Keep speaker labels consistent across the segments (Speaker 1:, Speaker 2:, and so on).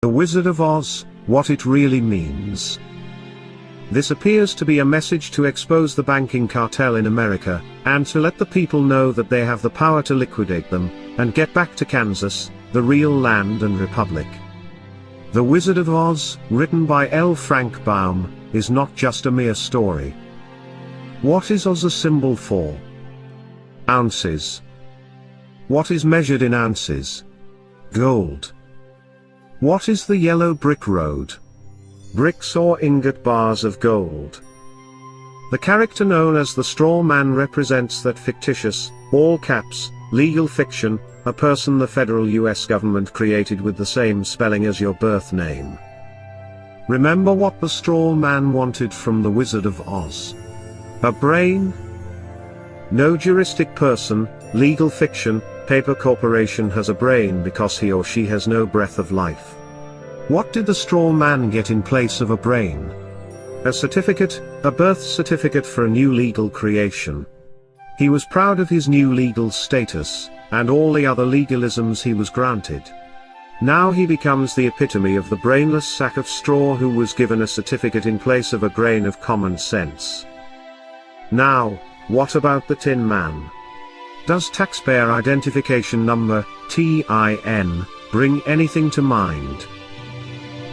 Speaker 1: The Wizard of Oz, what it really means. This appears to be a message to expose the banking cartel in America, and to let the people know that they have the power to liquidate them, and get back to Kansas, the real land and republic. The Wizard of Oz, written by L. Frank Baum, is not just a mere story. What is Oz a symbol for? Ounces. What is measured in ounces? Gold. What is the yellow brick road? Bricks or ingot bars of gold. The character known as the Straw Man represents that fictitious, all caps, legal fiction, a person the federal US government created with the same spelling as your birth name. Remember what the Straw Man wanted from the Wizard of Oz? A brain? No juristic person, legal fiction, paper corporation has a brain because he or she has no breath of life. What did the Straw Man get in place of a brain? A certificate, a birth certificate for a new legal creation. He was proud of his new legal status, and all the other legalisms he was granted. Now he becomes the epitome of the brainless sack of straw who was given a certificate in place of a grain of common sense. Now, what about the Tin Man? Does taxpayer identification number, TIN, bring anything to mind?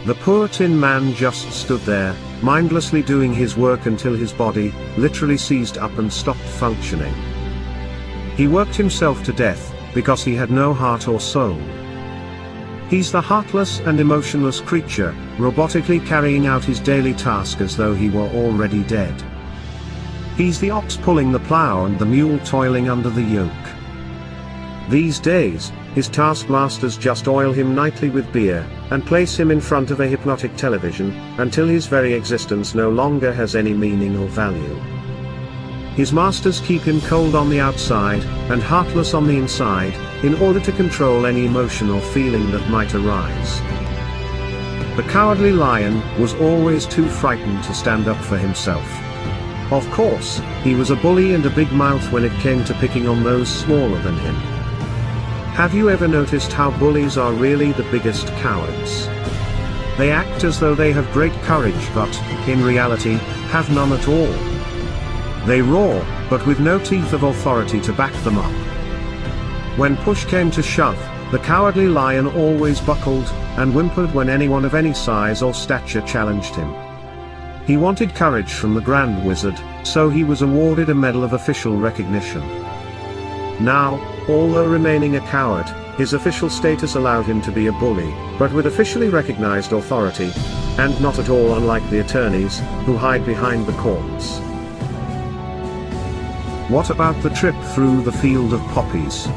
Speaker 1: The poor Tin Man just stood there, mindlessly doing his work until his body, literally seized up and stopped functioning. He worked himself to death, because he had no heart or soul. He's the heartless and emotionless creature, robotically carrying out his daily task as though he were already dead. He's the ox pulling the plow and the mule toiling under the yoke. These days, his taskmasters just oil him nightly with beer, and place him in front of a hypnotic television, until his very existence no longer has any meaning or value. His masters keep him cold on the outside, and heartless on the inside, in order to control any emotion or feeling that might arise. The Cowardly Lion was always too frightened to stand up for himself. Of course, he was a bully and a big mouth when it came to picking on those smaller than him. Have you ever noticed how bullies are really the biggest cowards? They act as though they have great courage but, in reality, have none at all. They roar, but with no teeth of authority to back them up. When push came to shove, the Cowardly Lion always buckled, and whimpered when anyone of any size or stature challenged him. He wanted courage from the Grand Wizard, so he was awarded a medal of official recognition. Now, although remaining a coward, his official status allowed him to be a bully, but with officially recognized authority, and not at all unlike the attorneys, who hide behind the courts. What about the trip through the field of poppies?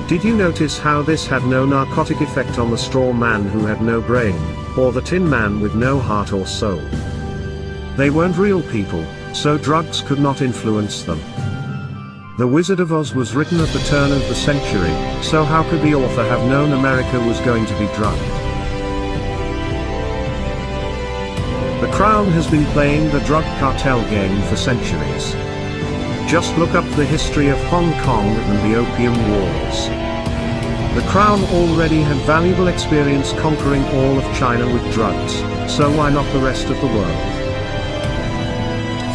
Speaker 1: Did you notice how this had no narcotic effect on the Straw Man who had no brain, or the Tin Man with no heart or soul? They weren't real people, so drugs could not influence them. The Wizard of Oz was written at the turn of the century, so how could the author have known America was going to be drugged? The Crown has been playing the drug cartel game for centuries. Just look up the history of Hong Kong and the Opium Wars. The Crown already had valuable experience conquering all of China with drugs, so why not the rest of the world?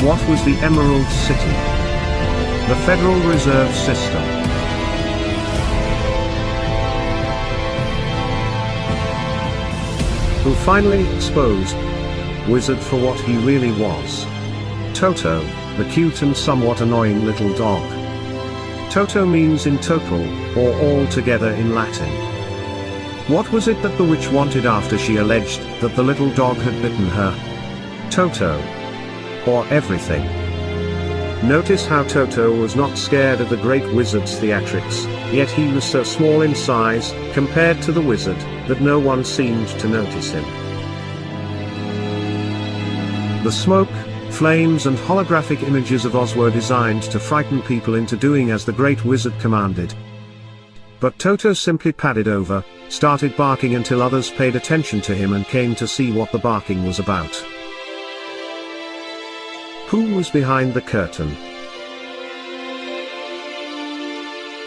Speaker 1: What was the Emerald City? The Federal Reserve System. Who finally exposed Wizard for what he really was. Toto, the cute and somewhat annoying little dog. Toto means in total, or all together in Latin. What was it that the witch wanted after she alleged that the little dog had bitten her? Toto. Or everything. Notice how Toto was not scared of the great wizard's theatrics, yet he was so small in size, compared to the wizard, that no one seemed to notice him. The smoke, flames and holographic images of Oz were designed to frighten people into doing as the great wizard commanded. But Toto simply padded over, started barking until others paid attention to him and came to see what the barking was about. Who was behind the curtain?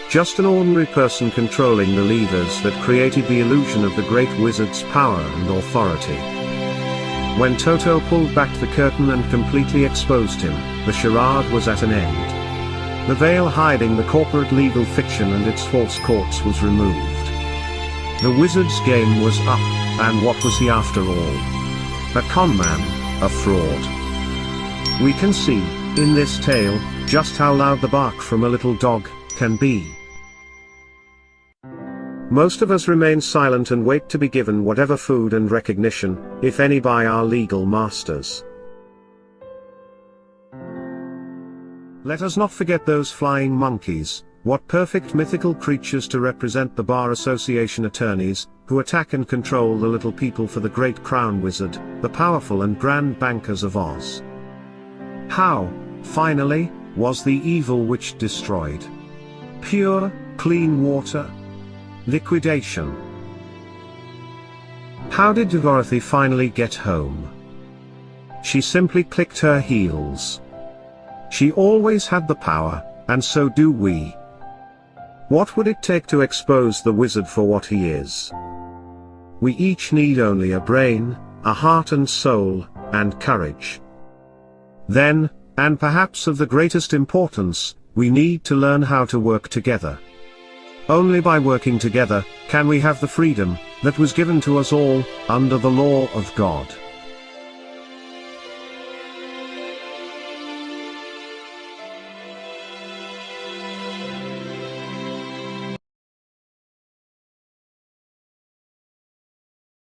Speaker 1: Just an ordinary person controlling the levers that created the illusion of the great wizard's power and authority. When Toto pulled back the curtain and completely exposed him, the charade was at an end. The veil hiding the corporate legal fiction and its false courts was removed. The wizard's game was up, and what was he after all? A conman, a fraud. We can see, in this tale, just how loud the bark from a little dog can be. Most of us remain silent and wait to be given whatever food and recognition, if any, by our legal masters. Let us not forget those flying monkeys. What perfect mythical creatures to represent the Bar Association attorneys, who attack and control the little people for the great crown wizard, the powerful and grand bankers of Oz. How, finally, was the evil witch destroyed? Pure, clean water? Liquidation. How did Dorothy finally get home? She simply clicked her heels. She always had the power, and so do we. What would it take to expose the wizard for what he is? We each need only a brain, a heart and soul, and courage. Then, and perhaps of the greatest importance, we need to learn how to work together. Only by working together, can we have the freedom that was given to us all, under the law of God.